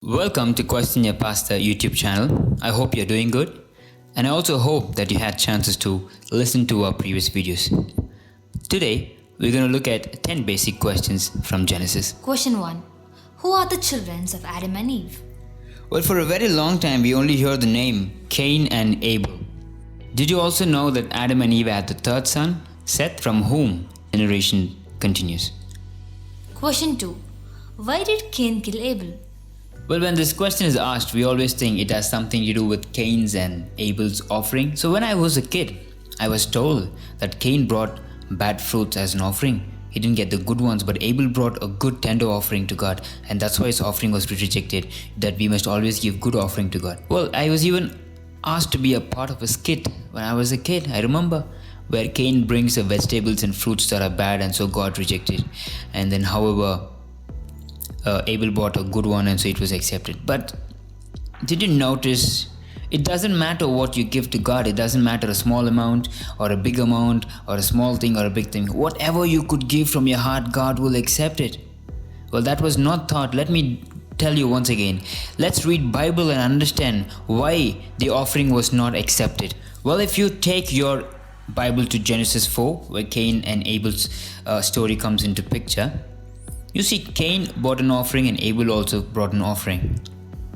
Welcome to Question Your Pastor YouTube channel. I hope you're doing good, and I also hope that you had chances to listen to our previous videos. Today, we're going to look at 10 basic questions from Genesis. Question 1. Who are the children of Adam and Eve? Well, for a very long time, we only heard the name Cain and Abel. Did you also know that Adam and Eve had the third son, Seth, from whom generation continues? Question 2. Why did Cain kill Abel? Well, when this question is asked, we always think it has something to do with Cain's and Abel's offering. So when I was a kid, I was told that Cain brought bad fruits as an offering. He didn't get the good ones, but Abel brought a good tender offering to God, and that's why his offering was rejected, that we must always give good offering to God. Well, I was even asked to be a part of a skit when I was a kid, I remember, where Cain brings the vegetables and fruits that are bad, and so God rejected. And then however, Abel bought a good one, and so it was accepted. But did you notice, it doesn't matter what you give to God. It doesn't matter a small amount or a big amount or a small thing or a big thing. Whatever you could give from your heart, God will accept it. Well, that was not thought. Let me tell you once again. Let's read Bible and understand why the offering was not accepted. Well, if you take your Bible to Genesis 4, where Cain and Abel's story comes into picture, you see Cain brought an offering and Abel also brought an offering.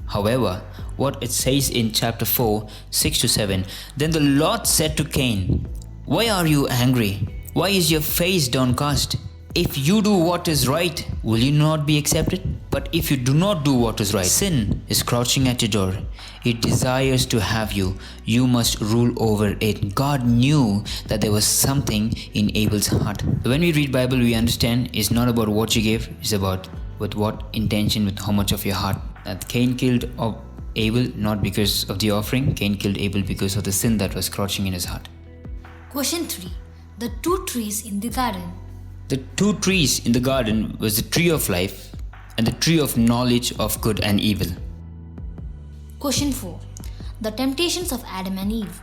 However, what it says in chapter 4, 6-7, then the Lord said to Cain, "Why are you angry? Why is your face downcast? If you do what is right, will you not be accepted? But if you do not do what is right, sin is crouching at your door. It desires to have you. You must rule over it." God knew that there was something in Abel's heart. When we read Bible, we understand it's not about what you give, it's about with what intention, with how much of your heart. That Cain killed Abel not because of the offering. Cain killed Abel because of the sin that was crouching in his heart. Question 3. The two trees in the garden. The two trees in the garden was the tree of life and the tree of knowledge of good and evil. Question 4. The temptations of Adam and Eve.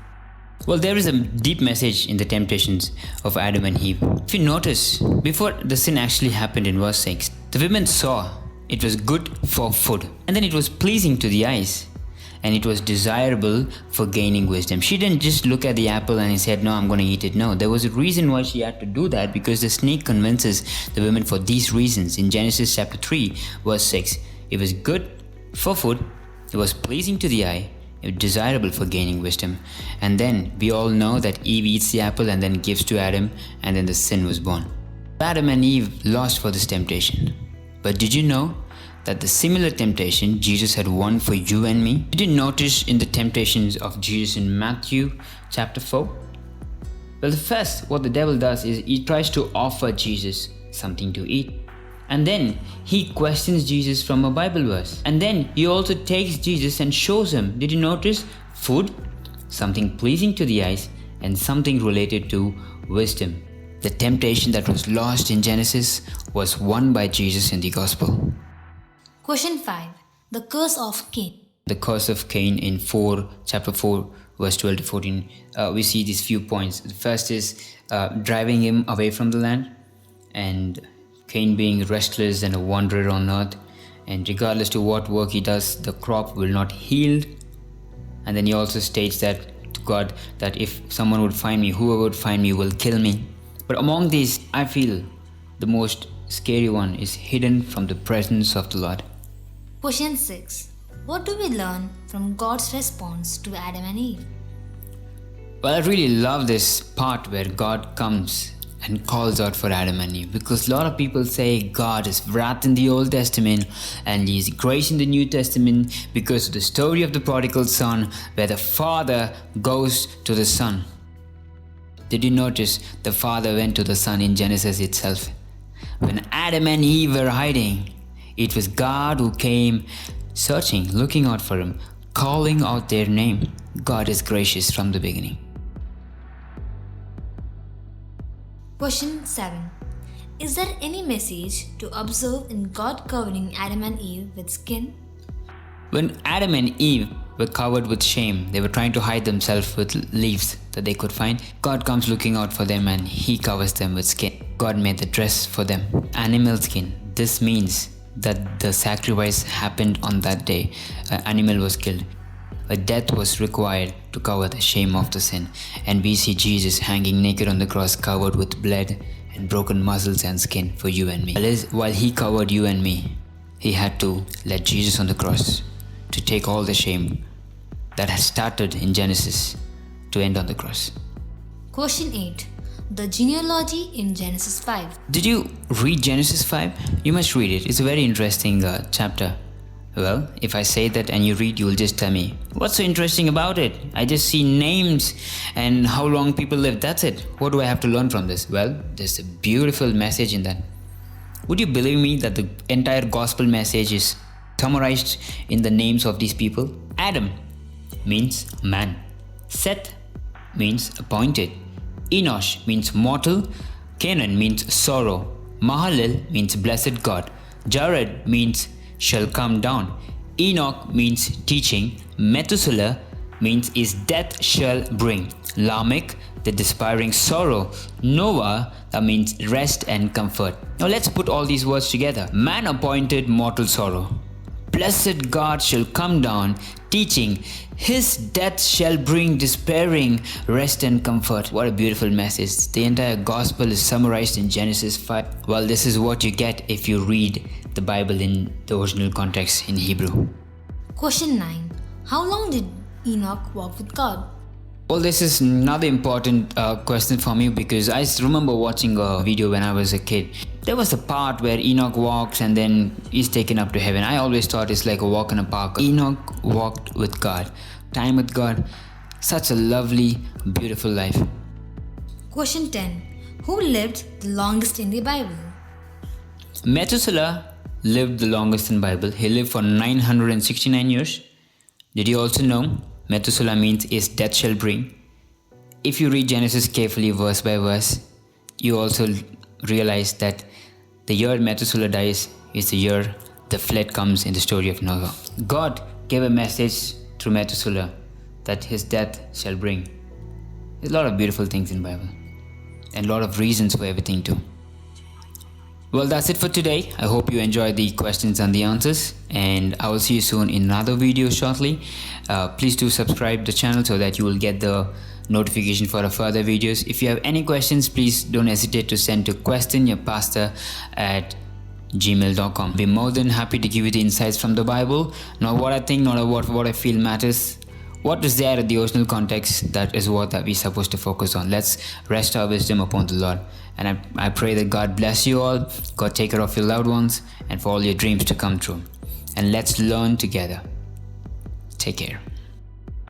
Well, there is a deep message in the temptations of Adam and Eve. If you notice, before the sin actually happened in verse 6, the women saw it was good for food, and then it was pleasing to the eyes, and it was desirable for gaining wisdom. She didn't just look at the apple and he said, "No, I'm going to eat it." No, there was a reason why she had to do that, because the snake convinces the women for these reasons. In Genesis chapter 3, verse 6, it was good for food, it was pleasing to the eye, it was desirable for gaining wisdom. And then we all know that Eve eats the apple and then gives to Adam, and then the sin was born. Adam and Eve lost for this temptation. But did you know that the similar temptation Jesus had won for you and me? Did you notice in the temptations of Jesus in Matthew chapter 4? Well, first, what the devil does is he tries to offer Jesus something to eat. And then he questions Jesus from a Bible verse. And then he also takes Jesus and shows him, did you notice? Food, something pleasing to the eyes, and something related to wisdom. The temptation that was lost in Genesis was won by Jesus in the gospel. Question 5. The curse of Cain. The curse of Cain in chapter 4, verse 12-14, we see these few points. The first is driving him away from the land, and Cain being restless and a wanderer on earth, and regardless to what work he does, the crop will not yield. And then he also states that to God, that if someone would find me, whoever would find me will kill me. But among these, I feel the most scary one is hidden from the presence of the Lord. Question 6. What do we learn from God's response to Adam and Eve? Well, I really love this part where God comes and calls out for Adam and Eve, because a lot of people say God is wrath in the Old Testament and He is grace in the New Testament because of the story of the prodigal son, where the father goes to the son. Did you notice the father went to the son in Genesis itself? When Adam and Eve were hiding, it was God who came searching, looking out for him, calling out their name. God is gracious from the beginning. Question 7. Is there any message to observe in God covering Adam and Eve with skin? When Adam and Eve were covered with shame, they were trying to hide themselves with leaves that they could find. God comes looking out for them and He covers them with skin. God made the dress for them, animal skin. This means that the sacrifice happened on that day. An animal was killed. A death was required to cover the shame of the sin. And we see Jesus hanging naked on the cross, covered with blood and broken muscles and skin for you and me. While he covered you and me, he had to let Jesus on the cross to take all the shame that had started in Genesis to end on the cross. Question 8. The genealogy in Genesis 5. Did you read Genesis 5? You must read it. It's a very interesting chapter. Well, if I say that and you read, you will just tell me, what's so interesting about it? I just see names and how long people lived. That's it. What do I have to learn from this? Well, there's a beautiful message in that. Would you believe me that the entire gospel message is summarized in the names of these people? Adam means man. Seth means appointed. Enosh means mortal. Canaan means sorrow. Mahalalel means blessed God. Jared means shall come down. Enoch means teaching. Methuselah means is death shall bring. Lamech, the despairing sorrow. Noah, that means rest and comfort. Now let's put all these words together. Man appointed mortal sorrow. Blessed God shall come down, teaching. His death shall bring despairing rest and comfort. What a beautiful message. The entire gospel is summarized in Genesis 5. Well, this is what you get if you read the Bible in the original context in Hebrew. Question 9. How long did Enoch walk with God? Well, this is another important question for me because I remember watching a video when I was a kid. There was a part where Enoch walks and then he's taken up to heaven. I always thought it's like a walk in a park. Enoch walked with God, time with God. Such a lovely, beautiful life. Question 10. Who lived the longest in the Bible? Methuselah lived the longest in the Bible. He lived for 969 years. Did you also know Methuselah means is death shall bring? If you read Genesis carefully verse by verse, you also realize that the year Methuselah dies is the year the flood comes in the story of Noah. God gave a message through Methuselah that his death shall bring. There's a lot of beautiful things in the Bible and a lot of reasons for everything too. Well, that's it for today. I hope you enjoyed the questions and the answers, and I will see you soon in another video shortly. Please do subscribe the channel so that you will get the notification for the further videos. If you have any questions, please don't hesitate to send to questionyourpastor@gmail.com. Be more than happy to give you the insights from the Bible, not what I think, not what I feel matters. What is there in the original context, that is what that we're supposed to focus on. Let's rest our wisdom upon the Lord. And I pray that God bless you all, God take care of your loved ones, and for all your dreams to come true. And let's learn together. Take care.